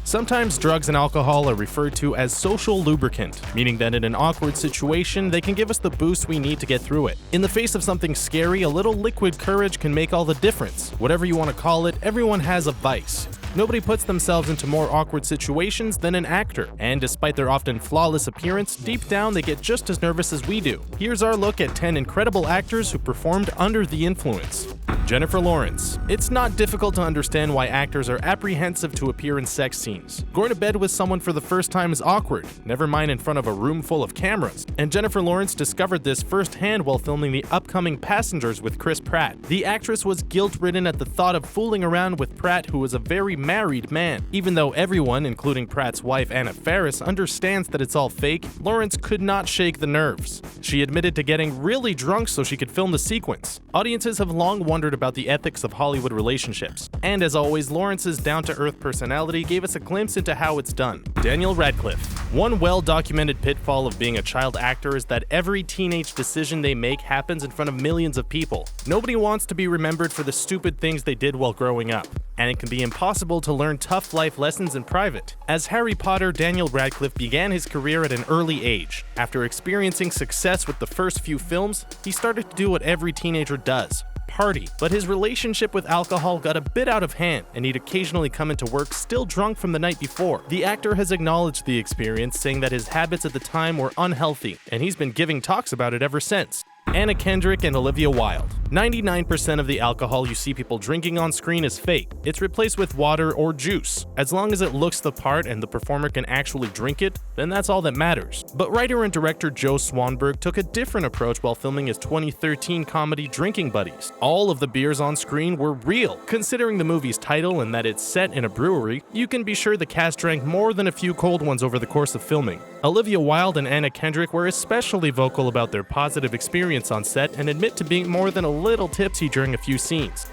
Sometimes drugs and alcohol are referred to as social lubricant, meaning that in an awkward situation, they can give us the boost we need to get through it. In the face of something scary, a little liquid courage can make all the difference. Whatever you want to call it, everyone has a vice. Nobody puts themselves into more awkward situations than an actor, and despite their often flawless appearance, deep down they get just as nervous as we do. Here's our look at 10 incredible actors who performed under the influence. Jennifer Lawrence. It's not difficult to understand why actors are apprehensive to appear in sex scenes. Going to bed with someone for the first time is awkward, never mind in front of a room full of cameras. And Jennifer Lawrence discovered this firsthand while filming the upcoming Passengers with Chris Pratt. The actress was guilt-ridden at the thought of fooling around with Pratt, who was a very married man. Even though everyone, including Pratt's wife Anna Faris, understands that it's all fake, Lawrence could not shake the nerves. She admitted to getting really drunk so she could film the sequence. Audiences have long wondered about the ethics of Hollywood relationships. And as always, Lawrence's down-to-earth personality gave us a glimpse into how it's done. Daniel Radcliffe. One well-documented pitfall of being a child actor is that every teenage decision they make happens in front of millions of people. Nobody wants to be remembered for the stupid things they did while growing up, and it can be impossible to learn tough life lessons in private. As Harry Potter, Daniel Radcliffe began his career at an early age. After experiencing success with the first few films, he started to do what every teenager does: party. But his relationship with alcohol got a bit out of hand, and he'd occasionally come into work still drunk from the night before. The actor has acknowledged the experience, saying that his habits at the time were unhealthy, and he's been giving talks about it ever since. Anna Kendrick and Olivia Wilde. 99% of the alcohol you see people drinking on screen is fake. It's replaced with water or juice. As long as it looks the part and the performer can actually drink it, then that's all that matters. But writer and director Joe Swanberg took a different approach while filming his 2013 comedy Drinking Buddies. All of the beers on screen were real. Considering the movie's title and that it's set in a brewery, you can be sure the cast drank more than a few cold ones over the course of filming. Olivia Wilde and Anna Kendrick were especially vocal about their positive experience on set and admit to being more than a little tipsy during a few scenes.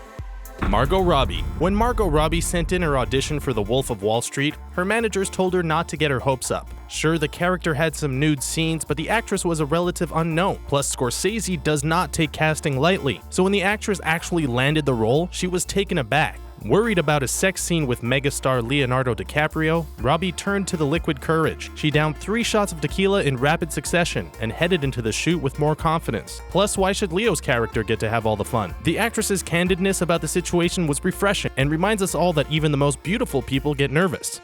Margot Robbie. When Margot Robbie sent in her audition for The Wolf of Wall Street, her managers told her not to get her hopes up. Sure, the character had some nude scenes, but the actress was a relative unknown. Plus, Scorsese does not take casting lightly, so when the actress actually landed the role, she was taken aback. Worried about a sex scene with megastar Leonardo DiCaprio, Robbie turned to the liquid courage. She downed 3 shots of tequila in rapid succession and headed into the shoot with more confidence. Plus, why should Leo's character get to have all the fun? The actress's candidness about the situation was refreshing and reminds us all that even the most beautiful people get nervous.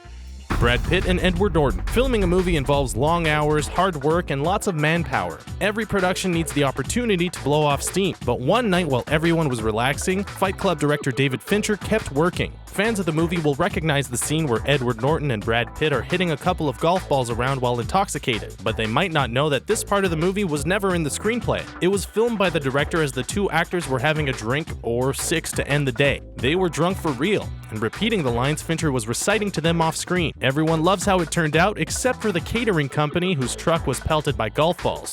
Brad Pitt and Edward Norton. Filming a movie involves long hours, hard work, and lots of manpower. Every production needs the opportunity to blow off steam, but one night while everyone was relaxing, Fight Club director David Fincher kept working. Fans of the movie will recognize the scene where Edward Norton and Brad Pitt are hitting a couple of golf balls around while intoxicated, but they might not know that this part of the movie was never in the screenplay. It was filmed by the director as the 2 actors were having a drink, or 6 to end the day. They were drunk for real, and repeating the lines Fincher was reciting to them off screen. Everyone loves how it turned out, except for the catering company whose truck was pelted by golf balls.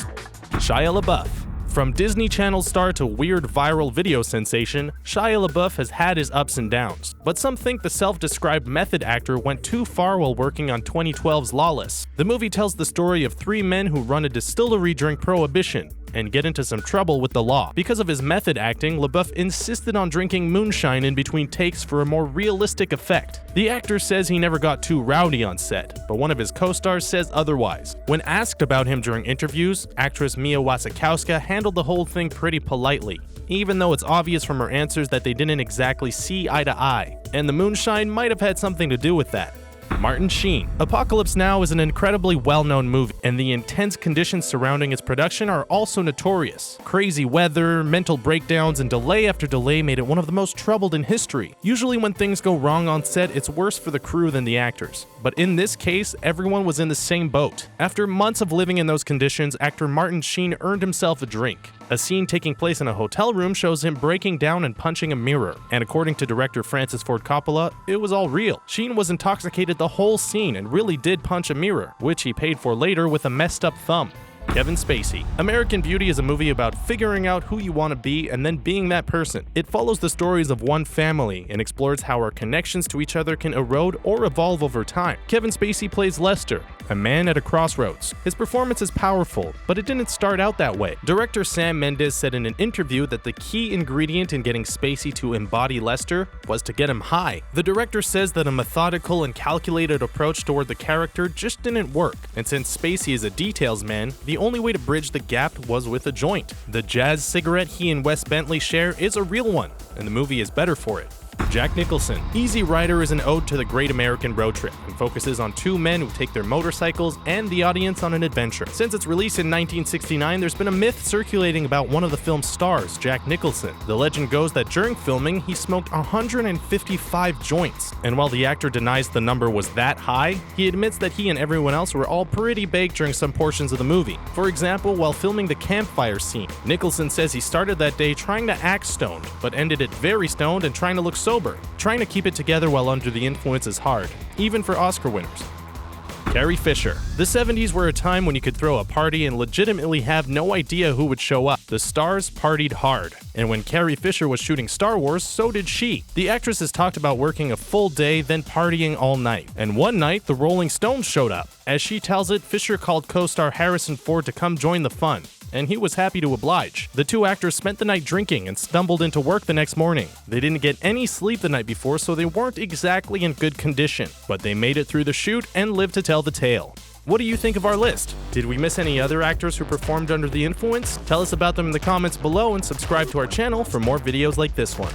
Shia LaBeouf. From Disney Channel star to weird viral video sensation, Shia LaBeouf has had his ups and downs. But some think the self-described method actor went too far while working on 2012's Lawless. The movie tells the story of 3 men who run a distillery during Prohibition and get into some trouble with the law. Because of his method acting, LaBeouf insisted on drinking moonshine in between takes for a more realistic effect. The actor says he never got too rowdy on set, but one of his co-stars says otherwise. When asked about him during interviews, actress Mia Wasikowska handled the whole thing pretty politely, even though it's obvious from her answers that they didn't exactly see eye to eye, and the moonshine might have had something to do with that. Martin Sheen. Apocalypse Now is an incredibly well-known movie, and the intense conditions surrounding its production are also notorious. Crazy weather, mental breakdowns, and delay after delay made it one of the most troubled in history. Usually when things go wrong on set, it's worse for the crew than the actors. But in this case, everyone was in the same boat. After months of living in those conditions, actor Martin Sheen earned himself a drink. A scene taking place in a hotel room shows him breaking down and punching a mirror, and according to director Francis Ford Coppola, it was all real. Sheen was intoxicated the whole scene and really did punch a mirror, which he paid for later with a messed up thumb. Kevin Spacey. American Beauty is a movie about figuring out who you want to be and then being that person. It follows the stories of one family and explores how our connections to each other can erode or evolve over time. Kevin Spacey plays Lester, a man at a crossroads. His performance is powerful, but it didn't start out that way. Director Sam Mendes said in an interview that the key ingredient in getting Spacey to embody Lester was to get him high. The director says that a methodical and calculated approach toward the character just didn't work, and since Spacey is a details man, the only way to bridge the gap was with a joint. The jazz cigarette he and Wes Bentley share is a real one, and the movie is better for it. Jack Nicholson. Easy Rider is an ode to the great American road trip and focuses on two men who take their motorcycles and the audience on an adventure. Since its release in 1969, there's been a myth circulating about one of the film's stars, Jack Nicholson. The legend goes that during filming, he smoked 155 joints, and while the actor denies the number was that high, he admits that he and everyone else were all pretty baked during some portions of the movie. For example, while filming the campfire scene, Nicholson says he started that day trying to act stoned, but ended it very stoned and trying to look sober. Trying to keep it together while under the influence is hard, even for Oscar winners. Carrie Fisher. The 70s were a time when you could throw a party and legitimately have no idea who would show up. The stars partied hard, and when Carrie Fisher was shooting Star Wars, so did she. The actress has talked about working a full day, then partying all night. And one night, the Rolling Stones showed up. As she tells it, Fisher called co-star Harrison Ford to come join the fun, and he was happy to oblige. The two actors spent the night drinking and stumbled into work the next morning. They didn't get any sleep the night before, so they weren't exactly in good condition, but they made it through the shoot and lived to tell the tale. What do you think of our list? Did we miss any other actors who performed under the influence? Tell us about them in the comments below and subscribe to our channel for more videos like this one.